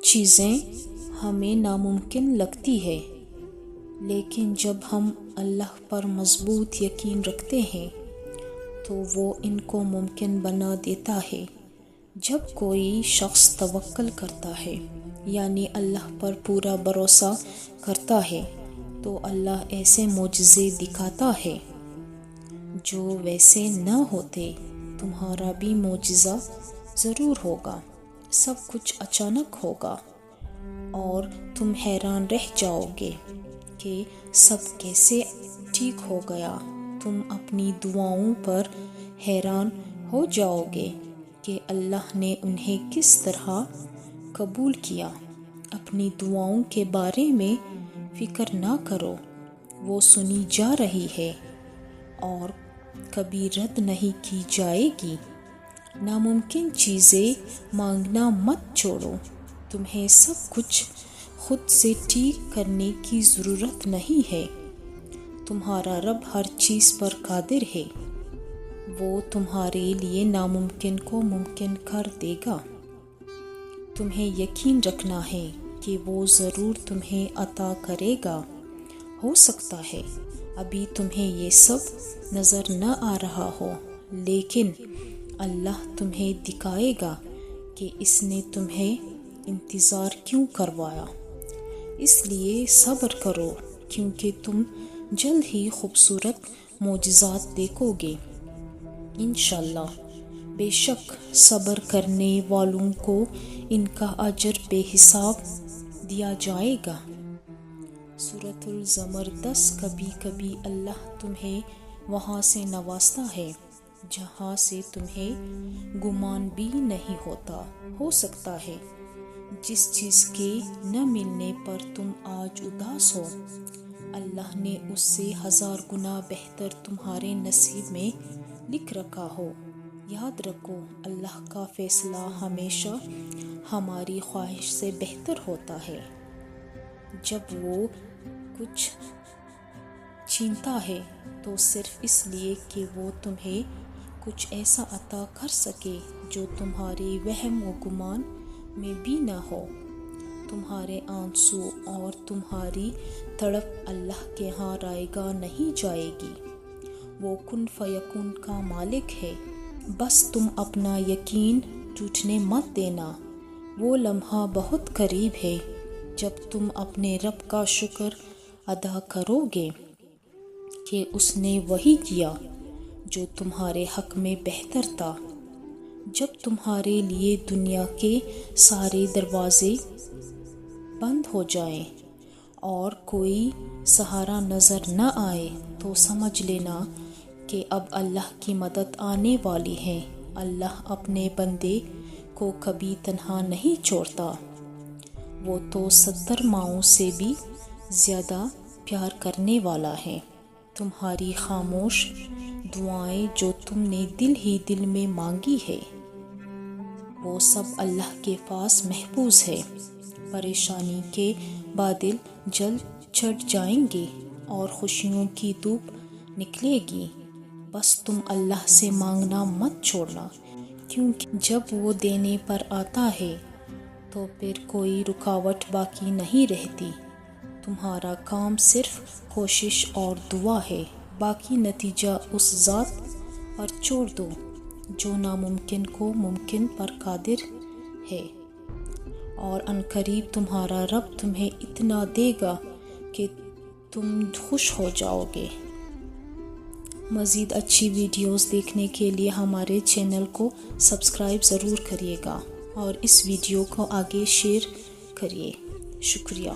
چیزیں ہمیں ناممکن لگتی ہے، لیکن جب ہم اللہ پر مضبوط یقین رکھتے ہیں تو وہ ان کو ممکن بنا دیتا ہے۔ جب کوئی شخص توکل کرتا ہے یعنی اللہ پر پورا بھروسہ کرتا ہے تو اللہ ایسے معجزے دکھاتا ہے جو ویسے نہ ہوتے۔ تمہارا بھی معجزہ ضرور ہوگا، سب کچھ اچانک ہوگا اور تم حیران رہ جاؤ گے کہ سب کیسے ٹھیک ہو گیا۔ تم اپنی دعاؤں پر حیران ہو جاؤ گے کہ اللہ نے انہیں کس طرح قبول کیا۔ اپنی دعاؤں کے بارے میں فکر نہ کرو، وہ سنی جا رہی ہے اور کبھی رد نہیں کی جائے گی۔ ناممکن چیزیں مانگنا مت چھوڑو، تمہیں سب کچھ خود سے ٹھیک کرنے کی ضرورت نہیں ہے۔ تمہارا رب ہر چیز پر قادر ہے، وہ تمہارے لیے ناممکن کو ممکن کر دے گا۔ تمہیں یقین رکھنا ہے کہ وہ ضرور تمہیں عطا کرے گا۔ ہو سکتا ہے ابھی تمہیں یہ سب نظر نہ آ رہا ہو، لیکن اللہ تمہیں دکھائے گا کہ اس نے تمہیں انتظار کیوں کروایا۔ اس لیے صبر کرو کیونکہ تم جلد ہی خوبصورت معجزات دیکھو گے انشاءاللہ۔ بے شک صبر کرنے والوں کو ان کا اجر بے حساب دیا جائے گا۔ سورۃ الزمر 10۔ کبھی کبھی اللہ تمہیں وہاں سے نوازتا ہے جہاں سے تمہیں گمان بھی نہیں ہوتا۔ ہو سکتا ہے جس چیز کے نہ ملنے پر تم آج اداس ہو، اللہ نے اس سے 1000 گنا بہتر تمہارے نصیب میں لکھ رکھا ہو۔ یاد رکھو اللہ کا فیصلہ ہمیشہ ہماری خواہش سے بہتر ہوتا ہے۔ جب وہ کچھ چھینتا ہے تو صرف اس لیے کہ وہ تمہیں کچھ ایسا عطا کر سکے جو تمہارے وہم و گمان میں بھی نہ ہو۔ تمہارے آنسو اور تمہاری تڑپ اللہ کے ہاں رائیگاں نہیں جائے گی۔ وہ کن فیکون کا مالک ہے، بس تم اپنا یقین ٹوٹنے مت دینا۔ وہ لمحہ بہت قریب ہے جب تم اپنے رب کا شکر ادا کرو گے کہ اس نے وہی کیا جو تمہارے حق میں بہتر تھا۔ جب تمہارے لیے دنیا کے سارے دروازے بند ہو جائیں اور کوئی سہارا نظر نہ آئے تو سمجھ لینا کہ اب اللہ کی مدد آنے والی ہے۔ اللہ اپنے بندے کو کبھی تنہا نہیں چھوڑتا، وہ تو 70 ماؤں سے بھی زیادہ پیار کرنے والا ہے۔ تمہاری خاموش دعائیں جو تم نے دل ہی دل میں مانگی ہے وہ سب اللہ کے پاس محفوظ ہے۔ پریشانی کے بادل جلد چھٹ جائیں گے اور خوشیوں کی دھوپ نکلے گی۔ بس تم اللہ سے مانگنا مت چھوڑنا، کیونکہ جب وہ دینے پر آتا ہے تو پھر کوئی رکاوٹ باقی نہیں رہتی۔ تمہارا کام صرف کوشش اور دعا ہے، باقی نتیجہ اس ذات پر چھوڑ دو جو ناممکن کو ممکن پر قادر ہے، اور عنقریب تمہارا رب تمہیں اتنا دے گا کہ تم خوش ہو جاؤ گے۔ مزید اچھی ویڈیوز دیکھنے کے لیے ہمارے چینل کو سبسکرائب ضرور کریے گا اور اس ویڈیو کو آگے شیئر کریے۔ شکریہ۔